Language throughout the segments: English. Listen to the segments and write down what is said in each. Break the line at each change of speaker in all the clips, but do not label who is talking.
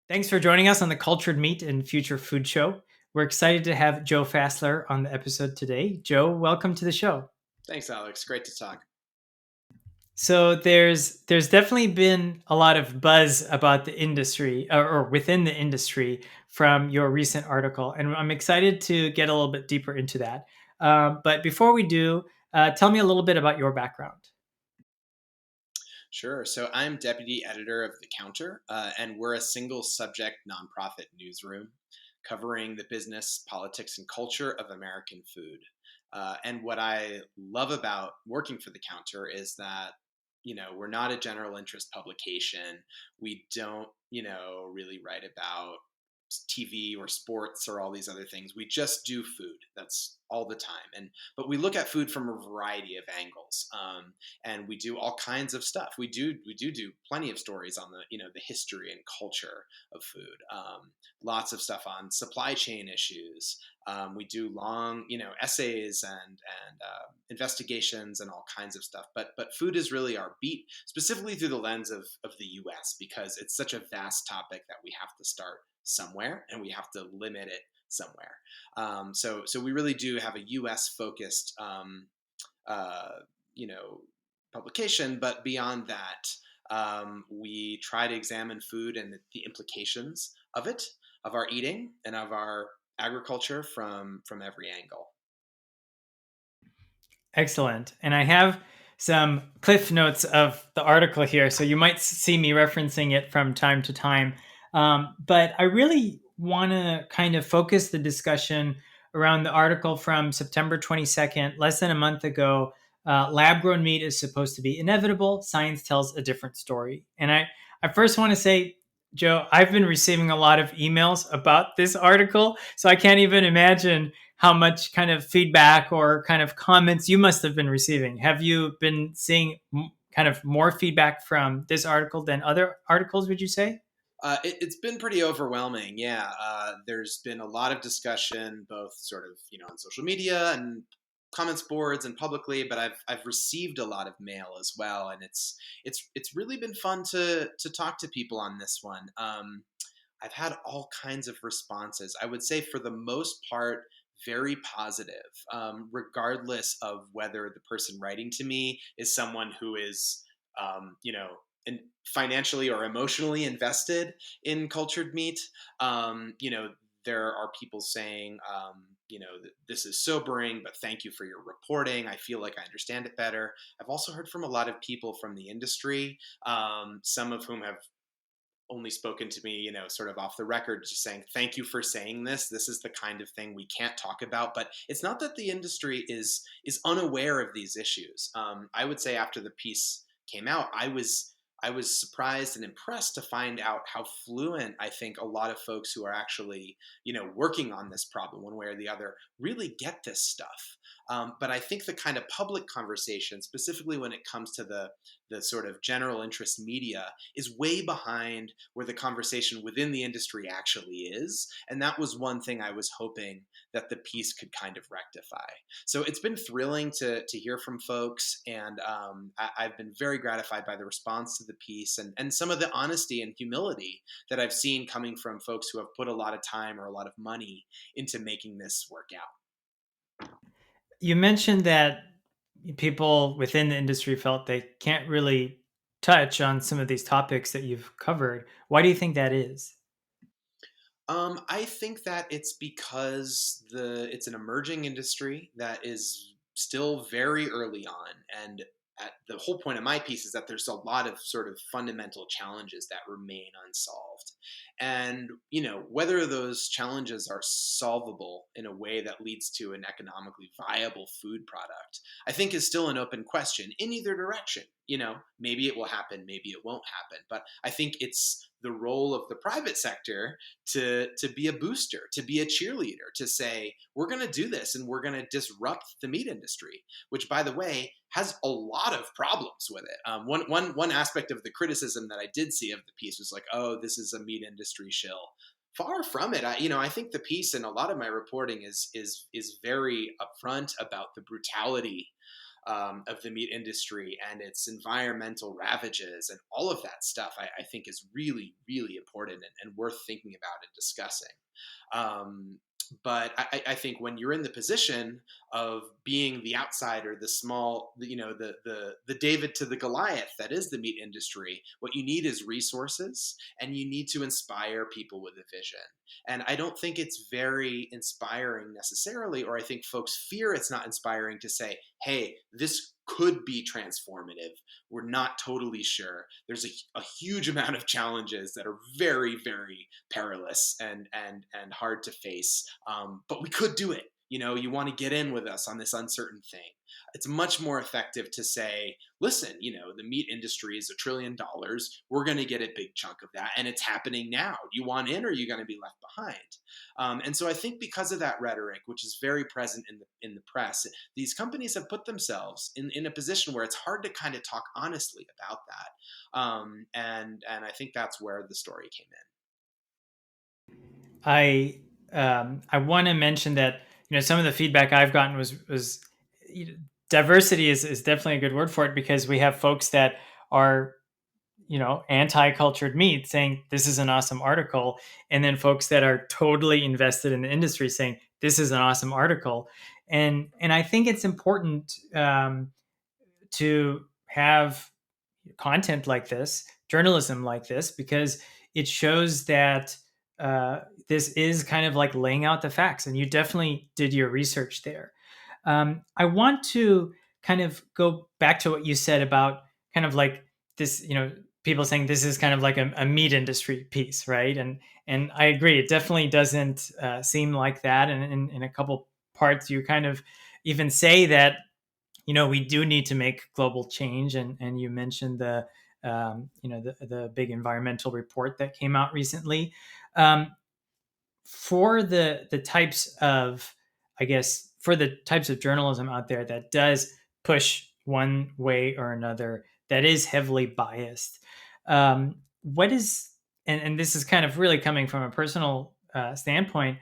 Thanks for joining us on the Cultured Meat and Future Food Show. We're excited to have Joe Fassler on the episode today. Joe, welcome to the show.
Thanks, Alex. Great to talk.
So there's definitely been a lot of buzz about the industry or within the industry from your recent article, and I'm excited to get a little bit deeper into that. But before we do, tell me a little bit about your background.
Sure. So I'm deputy editor of The Counter, and we're a single subject nonprofit newsroom covering the business, politics, and culture of American food. And what I love about working for The Counter is that, we're not a general interest publication. We don't, really write about TV or sports or all these other things. We just do food. That's all the time. But we look at food from a variety of angles, and we do all kinds of stuff. We do plenty of stories on the history and culture of food. Lots of stuff on supply chain issues. We do long essays and investigations and all kinds of stuff. But food is really our beat, specifically through the lens of the U.S. because it's such a vast topic that we have to start somewhere and we have to limit it somewhere. So we really do have a U.S. focused uh, you know publication, but beyond that, we try to examine food and the implications of it, of our eating, and of our agriculture from every angle.
Excellent. And I have some cliff notes of the article here, so you might see me referencing it from time to time. But I really want to kind of focus the discussion around the article from September 22nd, less than a month ago. Lab grown meat is supposed to be inevitable. Science tells a different story. And I first want to say, Joe, I've been receiving a lot of emails about this article, so I can't even imagine how much kind of feedback or kind of comments you must have been receiving. Have you been seeing kind of more feedback from this article than other articles, would you say?
It's been pretty overwhelming. Yeah, there's been a lot of discussion, both sort of on social media and comments boards and publicly, but I've received a lot of mail as well, and it's really been fun to talk to people on this one. I've had all kinds of responses. I would say for the most part, very positive, regardless of whether the person writing to me is someone who is, and financially or emotionally invested in cultured meat. There are people saying, this is sobering, but thank you for your reporting. I feel like I understand it better. I've also heard from a lot of people from the industry, some of whom have only spoken to me, sort of off the record, just saying, thank you for saying this. This is the kind of thing we can't talk about. But it's not that the industry is unaware of these issues. I would say after the piece came out, I was surprised and impressed to find out how fluent I think a lot of folks who are actually, working on this problem one way or the other really get this stuff. But I think the kind of public conversation, specifically when it comes to the sort of general interest media, is way behind where the conversation within the industry actually is. And that was one thing I was hoping that the piece could kind of rectify. So it's been thrilling to hear from folks, and I've been very gratified by the response to the piece and some of the honesty and humility that I've seen coming from folks who have put a lot of time or a lot of money into making this work out.
You mentioned that people within the industry felt they can't really touch on some of these topics that you've covered. Why do you think that is?
I think that it's because it's an emerging industry that is still very early on, and the whole point of my piece is that there's a lot of sort of fundamental challenges that remain unsolved, and whether those challenges are solvable in a way that leads to an economically viable food product, I think is still an open question in either direction. Maybe it will happen, maybe it won't happen, but I think it's the role of the private sector to be a booster, to be a cheerleader, to say we're going to do this and we're going to disrupt the meat industry, which, by the way, has a lot of problems with it. One aspect of the criticism that I did see of the piece was like, oh, this is a meat industry shill. Far from it. I think the piece and a lot of my reporting is very upfront about the brutality of the meat industry and its environmental ravages and all of that stuff, I think is really, really important and worth thinking about and discussing. Um, but I think when you're in the position of being the outsider, the small, the David to the Goliath that is the meat industry, what you need is resources, and you need to inspire people with a vision. And I don't think it's very inspiring necessarily, or I think folks fear it's not inspiring to say, hey, this could be transformative. We're not totally sure. There's a huge amount of challenges that are very, very perilous and hard to face. But we could do it. You want to get in with us on this uncertain thing. It's much more effective to say, listen, the meat industry is $1 trillion. We're going to get a big chunk of that, and it's happening now. Do you want in, or are you going to be left behind? And so I think because of that rhetoric, which is very present in the press, these companies have put themselves in a position where it's hard to kind of talk honestly about that. And I think that's where the story came in.
I want to mention that some of the feedback I've gotten was diversity is definitely a good word for it, because we have folks that are anti-cultured meat saying this is an awesome article, and then folks that are totally invested in the industry saying this is an awesome article. And I think it's important to have content like this, journalism like this, because it shows that this is kind of like laying out the facts, and you definitely did your research there. I want to kind of go back to what you said about kind of like this, people saying this is kind of like a meat industry piece, right? And I agree, it definitely doesn't seem like that. And in a couple parts, you kind of even say that we do need to make global change, and you mentioned the big environmental report that came out recently. Um, for the types of, I guess, for the types of journalism out there that does push one way or another, that is heavily biased, what is, and this is kind of really coming from a personal standpoint,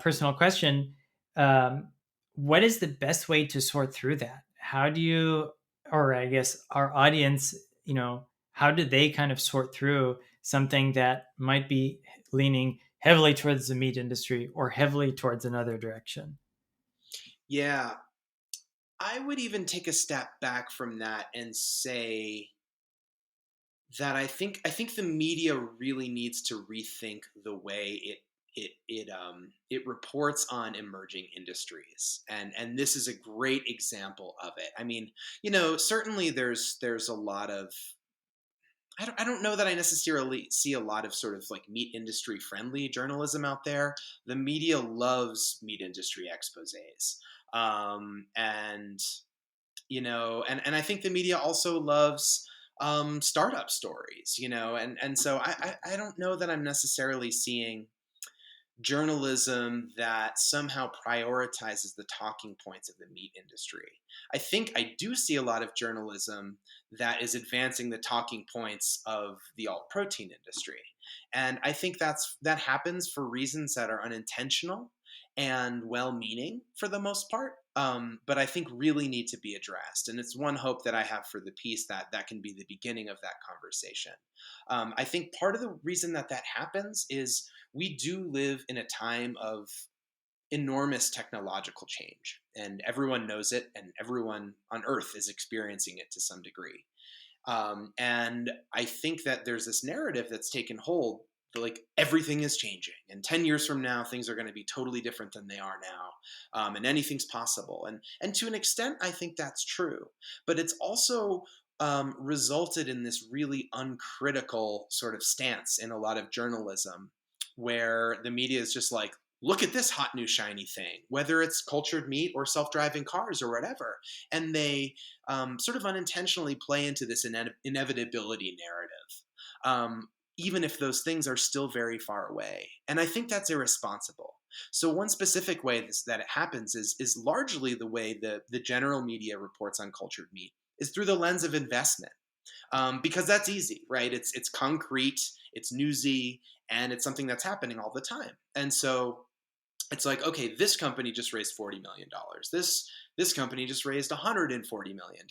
personal question, um, what is the best way to sort through that? How do you, or I guess our audience, how do they kind of sort through something that might be leaning heavily towards the meat industry or heavily towards another direction?
Yeah, I would even take a step back from that and say that I think the media really needs to rethink the way it reports on emerging industries, and this is a great example of it. I mean, certainly there's a lot of, I don't know that I necessarily see a lot of sort of like meat industry friendly journalism out there. The media loves meat industry exposés. And and I think the media also loves startup stories, and so I don't know that I'm necessarily seeing journalism that somehow prioritizes the talking points of the meat industry. I think I do see a lot of journalism that is advancing the talking points of the alt protein industry. And I think that happens for reasons that are unintentional and well-meaning for the most part, but I think really need to be addressed. And it's one hope that I have for the piece, that can be the beginning of that conversation. I think part of the reason that happens is we do live in a time of enormous technological change, and everyone knows it, and everyone on earth is experiencing it to some degree. And I think that there's this narrative that's taken hold that, like, everything is changing, and 10 years from now things are going to be totally different than they are now, and anything's possible. And to an extent I think that's true, but it's also resulted in this really uncritical sort of stance in a lot of journalism, where the media is just like, look at this hot new shiny thing, whether it's cultured meat or self-driving cars or whatever, and they sort of unintentionally play into this inevitability narrative, even if those things are still very far away. And I think that's irresponsible. So one specific way that it happens is largely the way the general media reports on cultured meat is through the lens of investment, because that's easy, right? It's concrete, it's newsy, and it's something that's happening all the time. And so it's like, okay, this company just raised $40 million. This company just raised $140 million.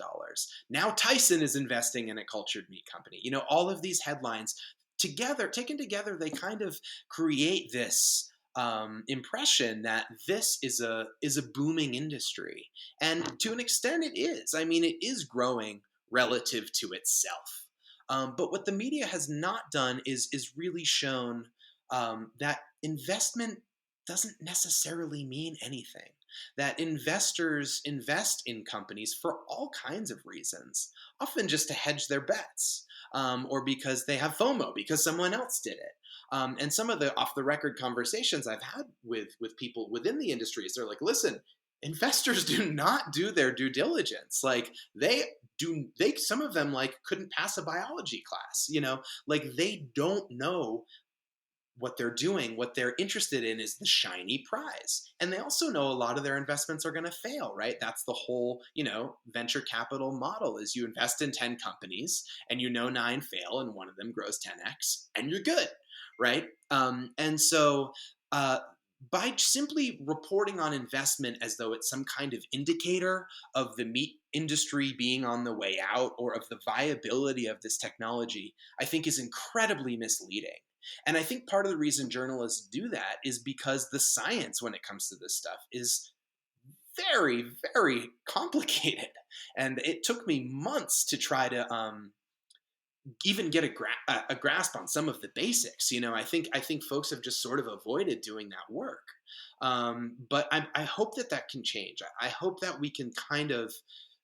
Now Tyson is investing in a cultured meat company. All of these headlines together, taken together, they kind of create this impression that this is a booming industry, and to an extent, it is. I mean, it is growing relative to itself. But what the media has not done is really shown that investment doesn't necessarily mean anything. That investors invest in companies for all kinds of reasons, often just to hedge their bets, or because they have FOMO, because someone else did it. And some of the off the record conversations I've had with people within the industries, they're like, listen, investors do not do their due diligence. Like some of them like couldn't pass a biology class, like they don't know what they're doing. What they're interested in is the shiny prize. And they also know a lot of their investments are going to fail, right? That's the whole, venture capital model is you invest in 10 companies and 9 fail and one of them grows 10x and you're good, right? And so by simply reporting on investment as though it's some kind of indicator of the meat industry being on the way out or of the viability of this technology, I think is incredibly misleading. And I think part of the reason journalists do that is because the science when it comes to this stuff is very, very complicated. And it took me months to try to even get a grasp on some of the basics. I think folks have just sort of avoided doing that work. But I hope that can change. I hope that we can kind of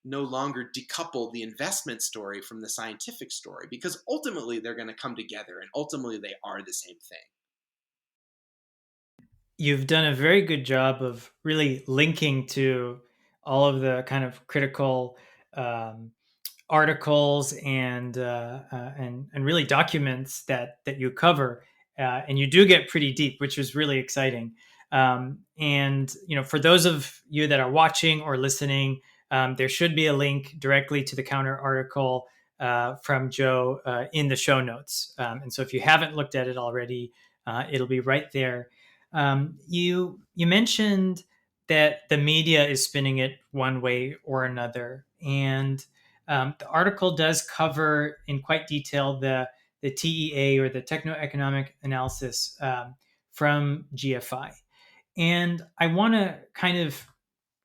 no longer decouple the investment story from the scientific story, because ultimately they're going to come together and ultimately they are the same thing.
You've done a very good job of really linking to all of the kind of critical um, articles and really documents that you cover, and you do get pretty deep, which is really exciting. And for those of you that are watching or listening, there should be a link directly to the counter article from Joe in the show notes. And so if you haven't looked at it already, it'll be right there. You mentioned that the media is spinning it one way or another, and the article does cover in quite detail the TEA, or the techno-economic analysis, from GFI. And I want to kind of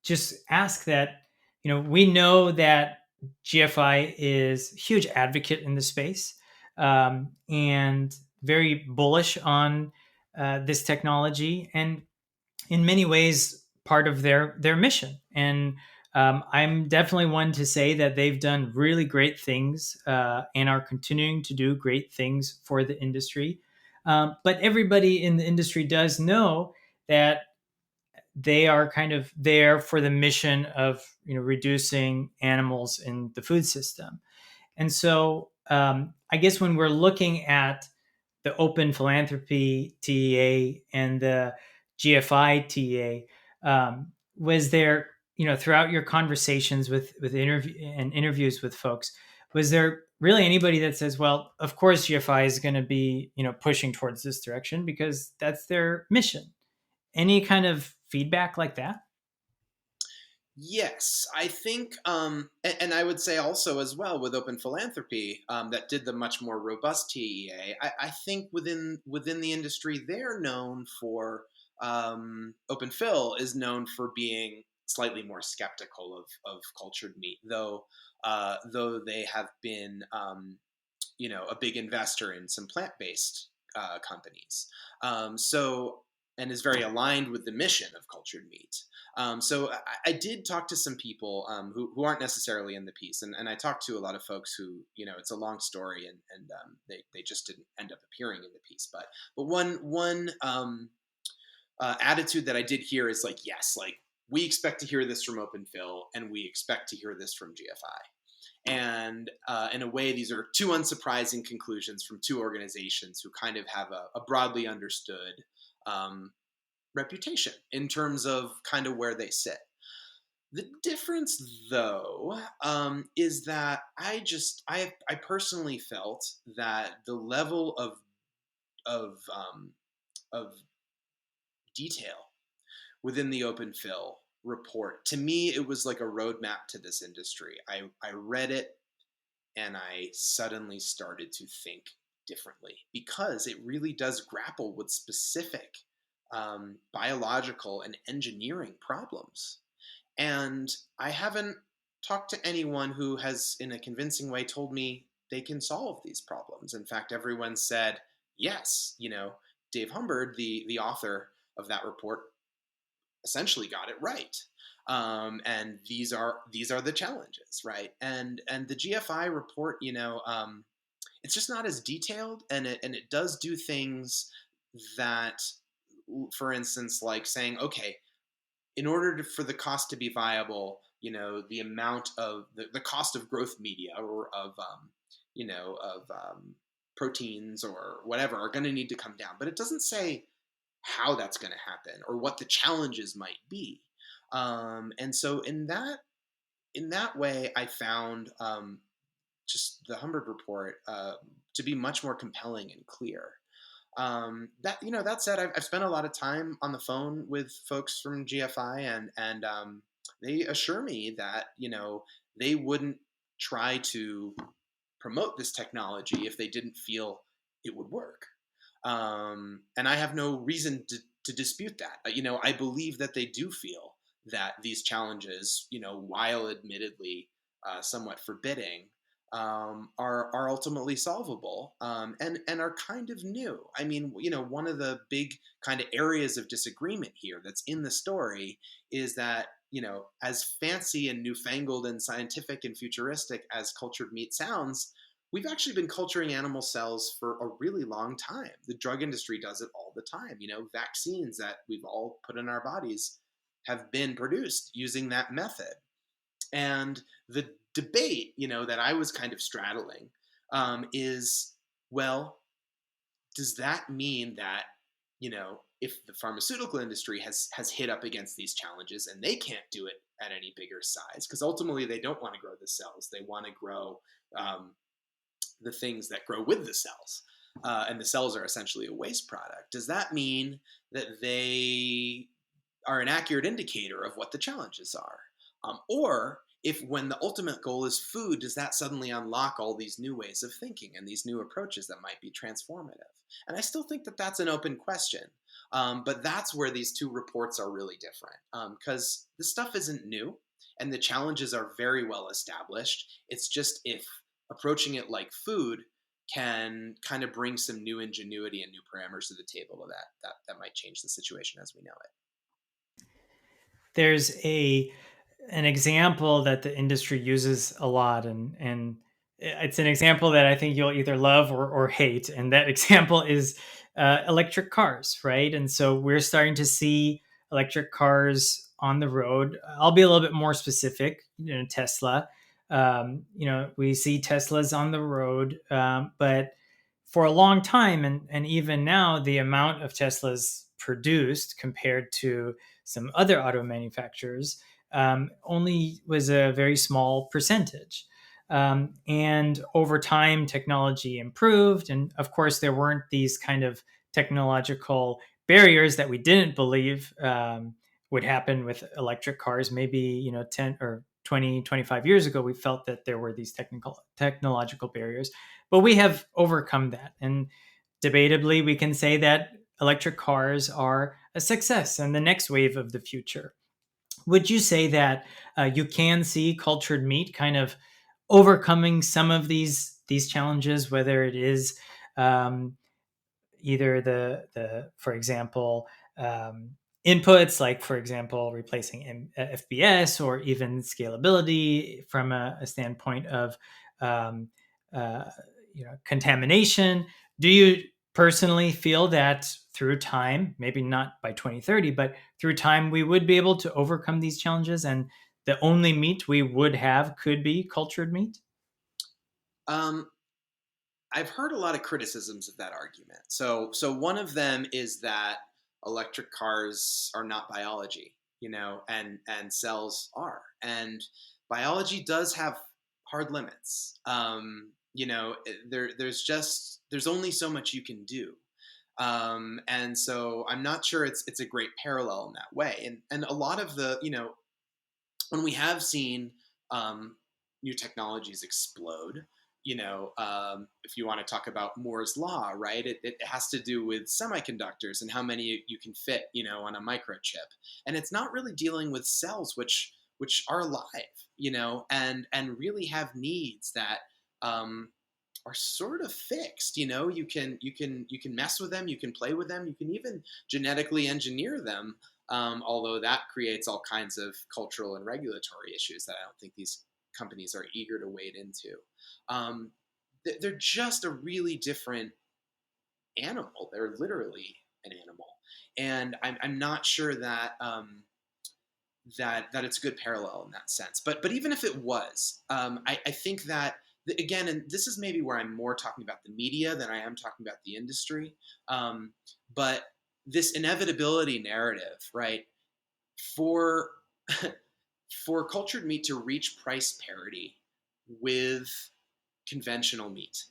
just ask that, we know that GFI is a huge advocate in the space, and very bullish on this technology, and in many ways part of their mission. And I'm definitely one to say that they've done really great things, and are continuing to do great things for the industry. But everybody in the industry does know that they are kind of there for the mission of reducing animals in the food system. And so I guess when we're looking at the Open Philanthropy TEA and the GFI TEA, was there, throughout your conversations with interviews with folks, was there really anybody that says, well, of course GFI is going to be pushing towards this direction because that's their mission? Any kind of feedback like that?
Yes, I think, and I would say also as well with Open Philanthropy, that did the much more robust TEA. I think within the industry, they're known for Open Phil is known for being slightly more skeptical of cultured meat, though they have been a big investor in some plant based companies. So and is very aligned with the mission of cultured meat. So I did talk to some people who aren't necessarily in the piece, and I talked to a lot of folks who, it's a long story, and they just didn't end up appearing in the piece. But one attitude that I did hear is like, yes, like we expect to hear this from Open Phil, and we expect to hear this from GFI. And in a way, these are two unsurprising conclusions from two organizations who kind of have a broadly understood um, reputation in terms of kind of where they sit. The difference, though, is that I personally felt that the level of of detail within the open fill report. To me, it was like a roadmap to this industry. I read it and I suddenly started to think differently because it really does grapple with specific biological and engineering problems. And I haven't talked to anyone who has, in a convincing way, told me they can solve these problems. In fact, everyone said, yes, Dave Humbird, the author of that report, essentially got it right. And these are the challenges, right? And the GFI report, it's just not as detailed, and it does do things that, for instance, like saying, okay, in order for the cost to be viable, the amount of the cost of growth media or of proteins or whatever are going to need to come down. But it doesn't say how that's going to happen or what the challenges might be. And so in that way, I found just the Humbert report to be much more compelling and clear. That said, I've spent a lot of time on the phone with folks from GFI, and they assure me that they wouldn't try to promote this technology if they didn't feel it would work. And I have no reason to dispute that. I believe that they do feel that these challenges, while admittedly somewhat forbidding, are ultimately solvable, and are kind of new. I mean, one of the big kind of areas of disagreement here that's in the story is that, as fancy and newfangled and scientific and futuristic as cultured meat sounds, we've actually been culturing animal cells for a really long time. The drug industry does it all the time. Vaccines that we've all put in our bodies have been produced using that method. And the debate, that I was kind of straddling, is, well, does that mean that, if the pharmaceutical industry has hit up against these challenges and they can't do it at any bigger size, because ultimately they don't want to grow the cells, they want to grow the things that grow with the cells. And the cells are essentially a waste product. Does that mean that they are an accurate indicator of what the challenges are? Or if, when the ultimate goal is food, does that suddenly unlock all these new ways of thinking and these new approaches that might be transformative? And I still think that that's an open question. But that's where these two reports are really different, because this stuff isn't new and the challenges are very well established. It's just if approaching it like food can kind of bring some new ingenuity and new parameters to the table that might change the situation as we know it.
There's a an example that the industry uses a lot, and it's an example that I think you'll either love or hate, and that example is electric cars, right? And so we're starting to see electric cars on the road. I'll be a little bit more specific. Tesla. We see Teslas on the road, but for a long time, and even now, the amount of Teslas produced compared to some other auto manufacturers only was a very small percentage. And over time, technology improved. And of course, there weren't these kind of technological barriers that we didn't believe would happen with electric cars. Maybe, 10 or 20, 25 years ago, we felt that there were these technological barriers, but we have overcome that. And debatably, we can say that electric cars are a success and the next wave of the future. Would you say that you can see cultured meat kind of overcoming some of these challenges, whether it is either the for example inputs, like for example replacing FBS, or even scalability from a standpoint of um, uh, contamination? Do you personally feel that through time, maybe not by 2030, but through time, we would be able to overcome these challenges, and the only meat we would have could be cultured meat?
Um, I've heard a lot of criticisms of that argument. So one of them is that electric cars are not biology, and cells are, and biology does have hard limits. There's only so much you can do. And so I'm not sure it's a great parallel in that way. And a lot of the, when we have seen um, new technologies explode, if you want to talk about Moore's law, right? It has to do with semiconductors and how many you can fit, on a microchip, and it's not really dealing with cells, which are alive, and really have needs that um, are sort of fixed. You can mess with them, you can play with them, you can even genetically engineer them. Although that creates all kinds of cultural and regulatory issues that I don't think these companies are eager to wade into. Um, they're just a really different animal. They're literally an animal, and I'm not sure that it's a good parallel in that sense. But even if it was, I think that again, and this is maybe where I'm more talking about the media than I am talking about the industry. Um, but this inevitability narrative, right? For for cultured meat to reach price parity with conventional meat,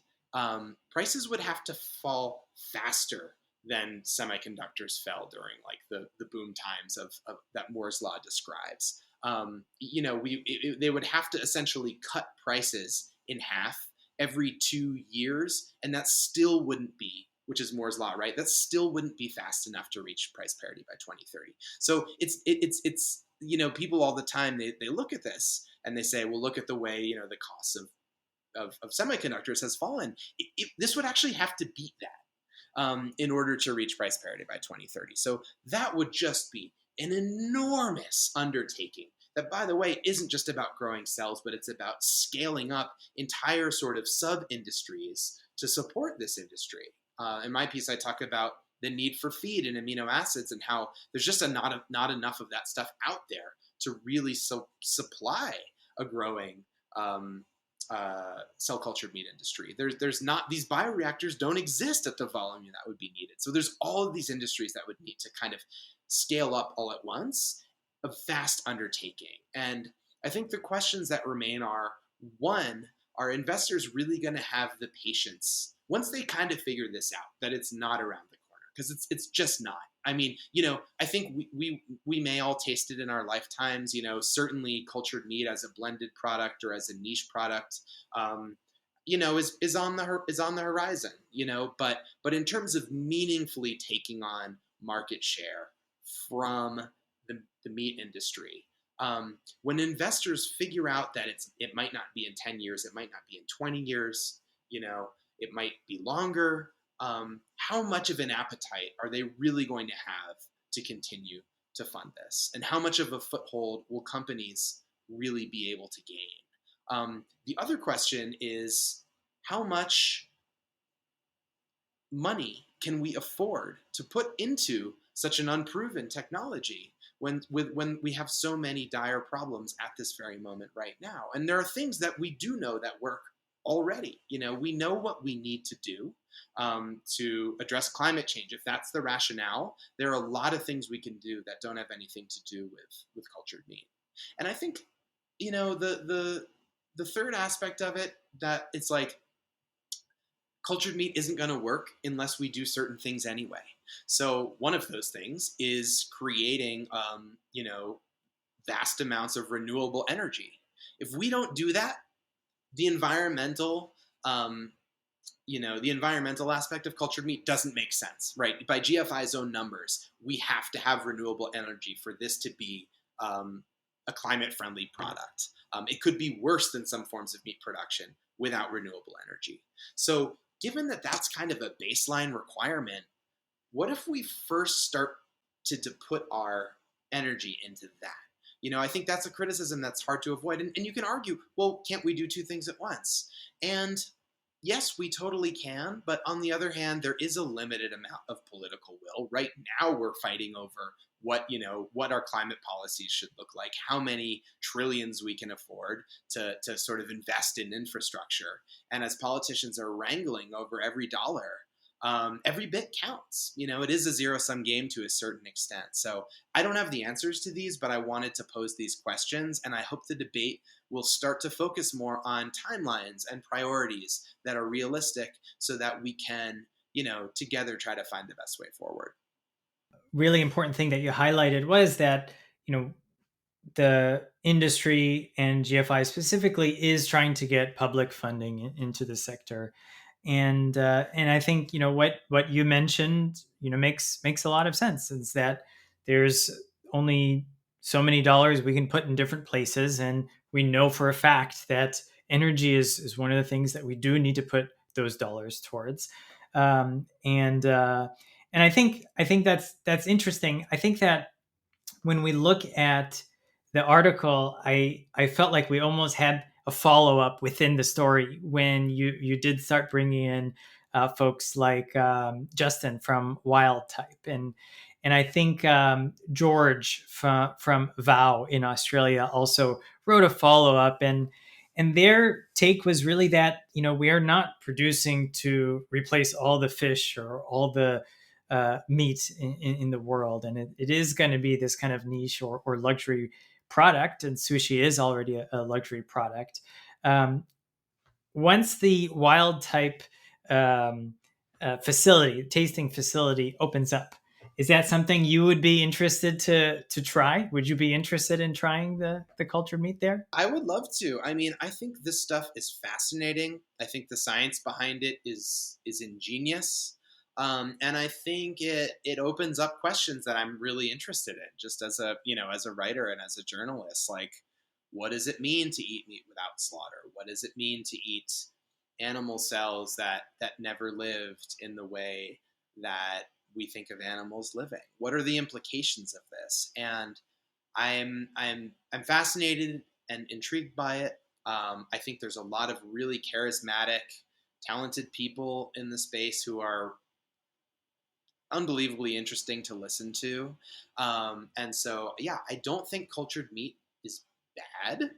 prices would have to fall faster than semiconductors fell during like the boom times of that Moore's law describes. They would have to essentially cut prices in half every 2 years, and that still wouldn't be, which is Moore's law, right? That still wouldn't be fast enough to reach price parity by 2030. So it's people all the time they look at this and they say, well, look at the way the costs of semiconductors has fallen. This would actually have to beat that in order to reach price parity by 2030. So that would just be an enormous undertaking. That, by the way, isn't just about growing cells, but it's about scaling up entire sort of sub industries to support this industry. In my piece, I talk about the need for feed and amino acids and how there's just not enough of that stuff out there to really supply a growing cell cultured meat industry. There's not, these bioreactors don't exist at the volume that would be needed. So there's all of these industries that would need to kind of scale up all at once, a vast undertaking. And I think the questions that remain are, one, are investors really going to have the patience once they kind of figure this out that it's not around the corner? Because it's just not. I mean, I think we may all taste it in our lifetimes. Certainly cultured meat as a blended product or as a niche product, is on the horizon. But in terms of meaningfully taking on market share from the meat industry, when investors figure out that it might not be in 10 years, it might not be in 20 years, it might be longer. How much of an appetite are they really going to have to continue to fund this? And how much of a foothold will companies really be able to gain? The other question is, how much money can we afford to put into such an unproven technology when we have so many dire problems at this very moment right now? And there are things that we do know that work already. We know what we need to do to address climate change. If that's the rationale, there are a lot of things we can do that don't have anything to do with cultured meat. And I think the third aspect of it, that it's like cultured meat isn't going to work unless we do certain things anyway. So one of those things is creating, vast amounts of renewable energy. If we don't do that, the environmental, the environmental aspect of cultured meat doesn't make sense, right? By GFI's own numbers, we have to have renewable energy for this to be a climate-friendly product. It could be worse than some forms of meat production without renewable energy. So given that that's kind of a baseline requirement, what if we first start to put our energy into that? I think that's a criticism that's hard to avoid. And you can argue, well, can't we do two things at once? And yes, we totally can. But on the other hand, there is a limited amount of political will. Right now, we're fighting over what our climate policies should look like, how many trillions we can afford to sort of invest in infrastructure. And as politicians are wrangling over every dollar, every bit counts. It is a zero-sum game to a certain extent. So I don't have the answers to these, but I wanted to pose these questions, and I hope the debate will start to focus more on timelines and priorities that are realistic so that we can together try to find the best way forward.
Really important thing that you highlighted was that, you know, the industry and GFI specifically is trying to get public funding into the sector, and I think, you know, what you mentioned, you know, makes a lot of sense. Is that there's only so many dollars we can put in different places, and we know for a fact that energy is one of the things that we do need to put those dollars towards, and I think that's interesting. I think that when we look at the article, I felt like we almost had a follow up within the story when you did start bringing in folks like Justin from Wild Type, and I think George from Vow in Australia also wrote a follow up, and their take was really that, you know, we are not producing to replace all the fish or all the meat in the world, and it is going to be this kind of niche or luxury product, and sushi is already a luxury product. Um, Once the Wild Type um, tasting facility opens up, is that something you would be interested to try? Would you be interested in trying the cultured meat there?
I would love to. I mean, I think this stuff is fascinating. I think the science behind it is ingenious, and I think it opens up questions that I'm really interested in. Just as a as a writer and as a journalist, like, what does it mean to eat meat without slaughter? What does it mean to eat animal cells that never lived in the way that we think of animals living? What are the implications of this? And I'm fascinated and intrigued by it. I think there's a lot of really charismatic, talented people in the space who are unbelievably interesting to listen to. And so, yeah, I don't think cultured meat is bad.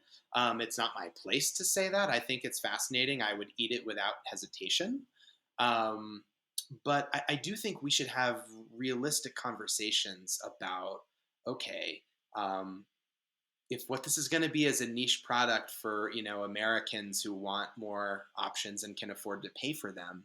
It's not my place to say that. I think it's fascinating. I would eat it without hesitation. Um, but I do think we should have realistic conversations about, okay, um, if what this is going to be is a niche product for Americans who want more options and can afford to pay for them,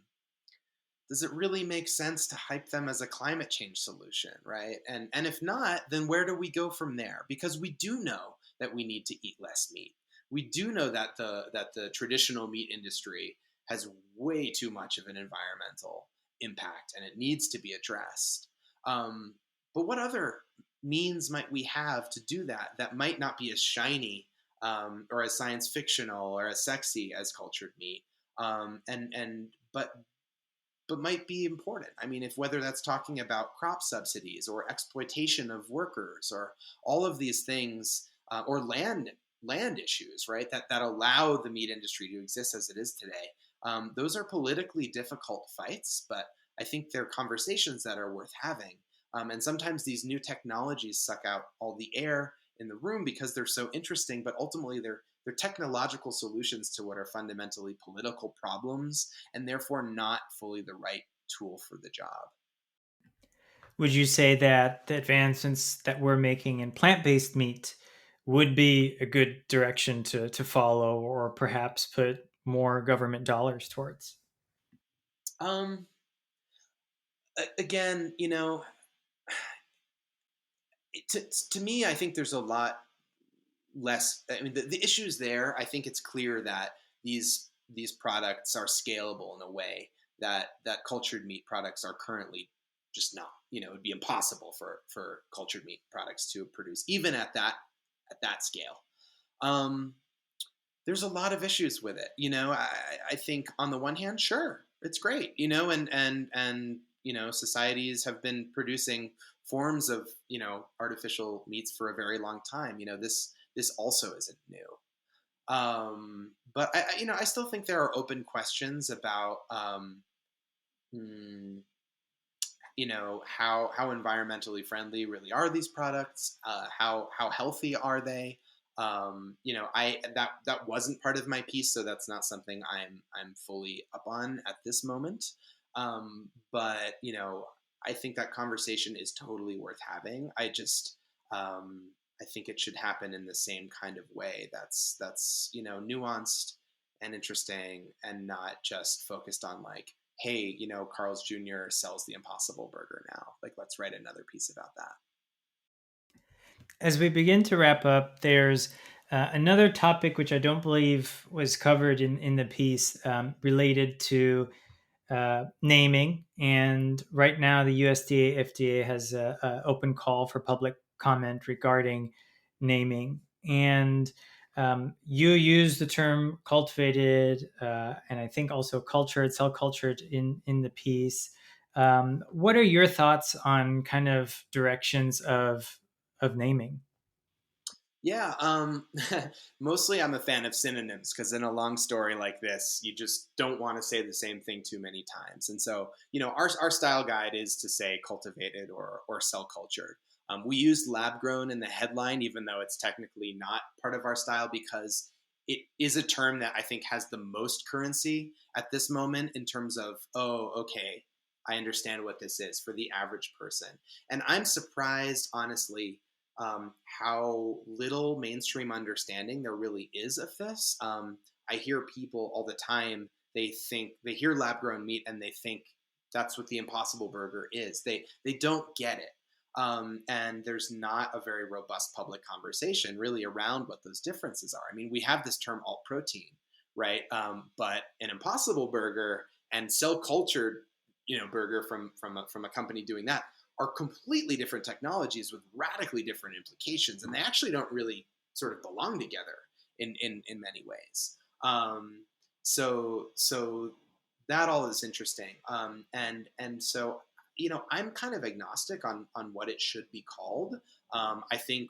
does it really make sense to hype them as a climate change solution, right? And if not, then where do we go from there? Because we do know that we need to eat less meat. We do know that the traditional meat industry has way too much of an environmental impact, and it needs to be addressed. Um, but what other means might we have to do that that might not be as shiny, or as science fictional or as sexy as cultured meat? And but might be important. I mean, if whether that's talking about crop subsidies or exploitation of workers or all of these things, or land issues, right? That allow the meat industry to exist as it is today. Those are politically difficult fights, but I think they're conversations that are worth having. And sometimes these new technologies suck out all the air in the room because they're so interesting, but ultimately they're technological solutions to what are fundamentally political problems, and therefore not fully the right tool for the job.
Would you say that the advancements that we're making in plant-based meat would be a good direction to follow, or perhaps put more government dollars towards?
Um, Again, to me, I think there's a lot less. I mean, the issues there. I think it's clear that these products are scalable in a way that cultured meat products are currently just not. It would be impossible for cultured meat products to produce even at that scale. Um, there's a lot of issues with it. I think on the one hand, sure, it's great. And societies have been producing forms of artificial meats for a very long time. This also isn't new. But I still think there are open questions about hmm, how environmentally friendly really are these products? How healthy are they? I that wasn't part of my piece, so that's not something I'm fully up on at this moment. But I think that conversation is totally worth having. I think it should happen in the same kind of way. That's nuanced and interesting, and not just focused on like, hey, Carl's Jr. sells the Impossible Burger now. Like, let's write another piece about that.
As we begin to wrap up, there's another topic which I don't believe was covered in the piece related to naming. And right now, the USDA FDA has a open call for public comment regarding naming. And you use the term cultivated, and I think also cultured, cell cultured in the piece. What are your thoughts on kind of directions of naming?
Yeah, mostly I'm a fan of synonyms because in a long story like this, you just don't want to say the same thing too many times. And so, our style guide is to say cultivated or cell cultured. We used lab grown in the headline, even though it's technically not part of our style, because it is a term that I think has the most currency at this moment in terms of, oh, okay, I understand what this is for the average person. And I'm surprised, honestly, how little mainstream understanding there really is of this. I hear people all the time, they hear lab grown meat and they think that's what the Impossible Burger is. They don't get it. And there's not a very robust public conversation really around what those differences are. I mean, we have this term alt protein, right? But an Impossible Burger and cell cultured, burger from a company doing that are completely different technologies with radically different implications, and they actually don't really sort of belong together in many ways. So that all is interesting, and so I'm kind of agnostic on what it should be called. I think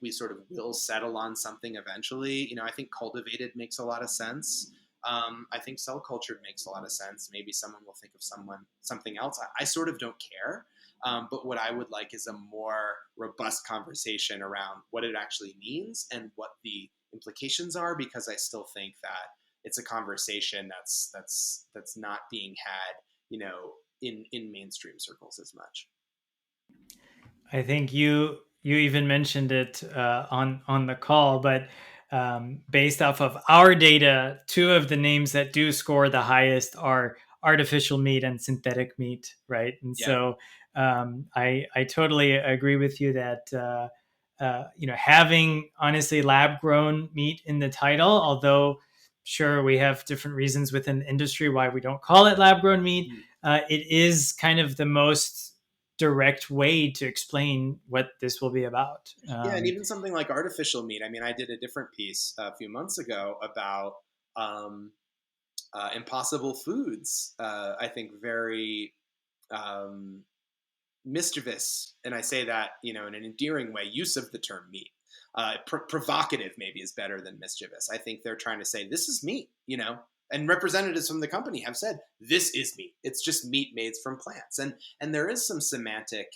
we sort of will settle on something eventually. I think cultivated makes a lot of sense. I think cell cultured makes a lot of sense. Maybe someone will think of something else. I sort of don't care. But what I would like is a more robust conversation around what it actually means and what the implications are, because I still think that it's a conversation that's not being had, in mainstream circles as much.
I think you even mentioned it on the call, but based off of our data, two of the names that do score the highest are artificial meat and synthetic meat, right? And
Yeah.
so I totally agree with you that having honestly lab grown meat in the title, although sure we have different reasons within the industry why we don't call it lab grown meat,
Mm.
it is kind of the most direct way to explain what this will be about.
Yeah, and even something like artificial meat. I mean, I did a different piece a few months ago about um, impossible foods. I think very um, mischievous, and I say that in an endearing way, use of the term meat. Provocative maybe is better than mischievous. I think they're trying to say this is meat, and representatives from the company have said this is meat. It's just meat made from plants, and there is some semantic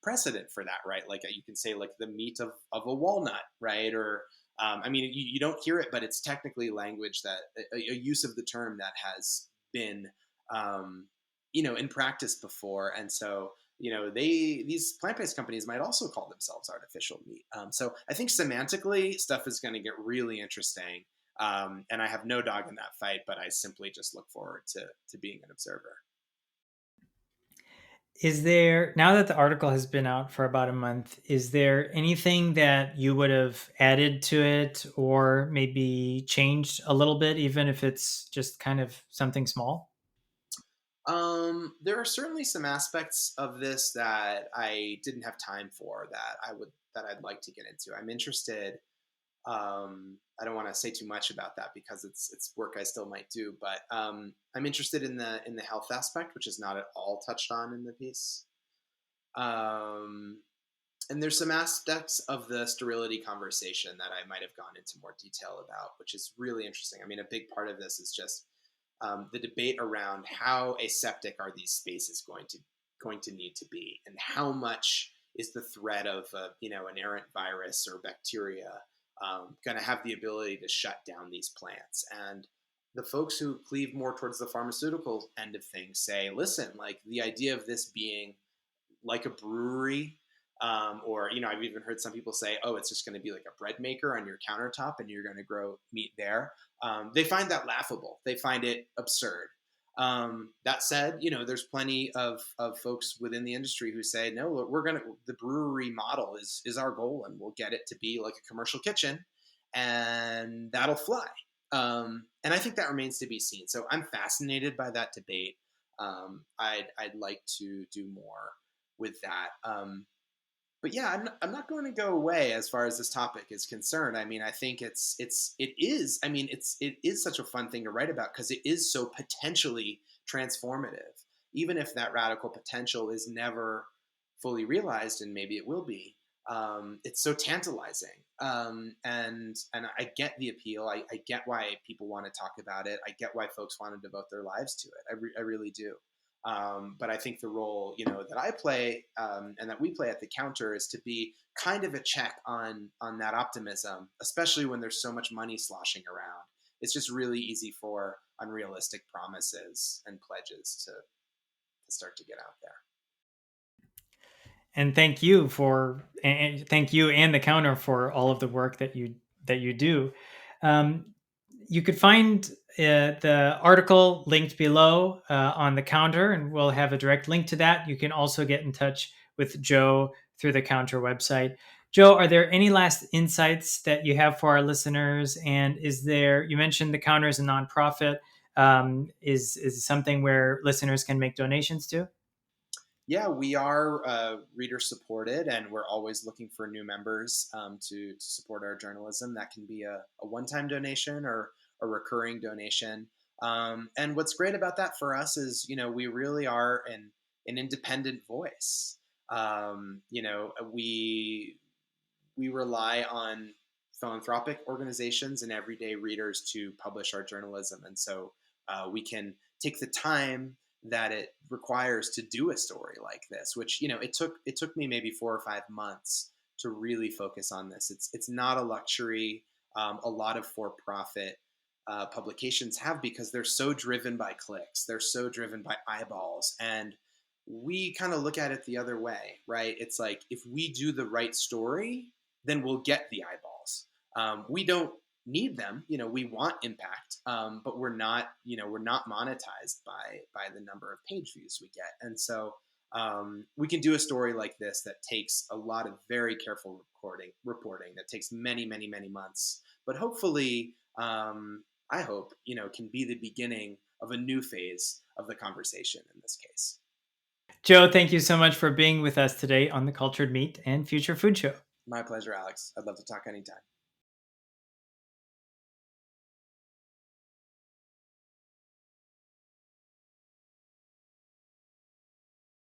precedent for that, right? Like you can say like the meat of a walnut, right? Or I mean, you don't hear it, but it's technically language that a use of the term that has been um, in practice before. And so these plant-based companies might also call themselves artificial meat. So I think semantically stuff is going to get really interesting, and I have no dog in that fight, but I simply just look forward to being an observer.
Is there, now that the article has been out for about a month, is there anything that you would have added to it or maybe changed a little bit, even if it's just kind of something small?
There are certainly some aspects of this that I didn't have time for that I'd like to get into. I'm interested. I don't want to say too much about that because it's work I still might do, but I'm interested in the health aspect, which is not at all touched on in the piece. Um, and there's some aspects of the sterility conversation that I might have gone into more detail about, which is really interesting. I mean, a big part of this is just the debate around how aseptic are these spaces going to need to be, and how much is the threat of an errant virus or bacteria going to have the ability to shut down these plants. And the folks who cleave more towards the pharmaceutical end of things say, listen, like the idea of this being like a brewery, or I've even heard some people say, oh, it's just going to be like a bread maker on your countertop and you're going to grow meat there. They find that laughable. They find it absurd. That said, there's plenty of folks within the industry who say, no, look, the brewery model is our goal, and we'll get it to be like a commercial kitchen, and that'll fly. And I think that remains to be seen. So I'm fascinated by that debate. I'd like to do more with that. But yeah, I'm not going to go away as far as this topic is concerned. I mean, I think it is such a fun thing to write about because it is so potentially transformative. Even if that radical potential is never fully realized, and maybe it will be, it's so tantalizing. And I get the appeal. I get why people want to talk about it. I get why folks want to devote their lives to it. I really do. But I think the role, that I play, and that we play at the counter, is to be kind of a check on that optimism, especially when there's so much money sloshing around. It's just really easy for unrealistic promises and pledges to start to get out there.
And thank you and the counter for all of the work that you do. Um, you could find the article linked below on the counter, and we'll have a direct link to that. You can also get in touch with Joe through the counter website. Joe, are there any last insights that you have for our listeners? And you mentioned the counter is a nonprofit. Is something where listeners can make donations to?
Yeah, we are reader supported, and we're always looking for new members to support our journalism. That can be a one time donation or a recurring donation. And what's great about that for us is, we really are an independent voice. We rely on philanthropic organizations and everyday readers to publish our journalism, and so we can take the time that it requires to do a story like this, which it took me maybe 4 or 5 months to really focus on this. It's not a luxury. A lot of for-profit publications have, because they're so driven by clicks, they're so driven by eyeballs, and we kind of look at it the other way, right? It's like, if we do the right story, then we'll get the eyeballs. We don't need them. We want impact, but we're not monetized by the number of page views we get. And so we can do a story like this that takes a lot of very careful reporting that takes many, many, many months, but hopefully, I hope, can be the beginning of a new phase of the conversation in this case.
Joe, thank you so much for being with us today on the Cultured Meat and Future Food Show.
My pleasure, Alex. I'd love to talk anytime.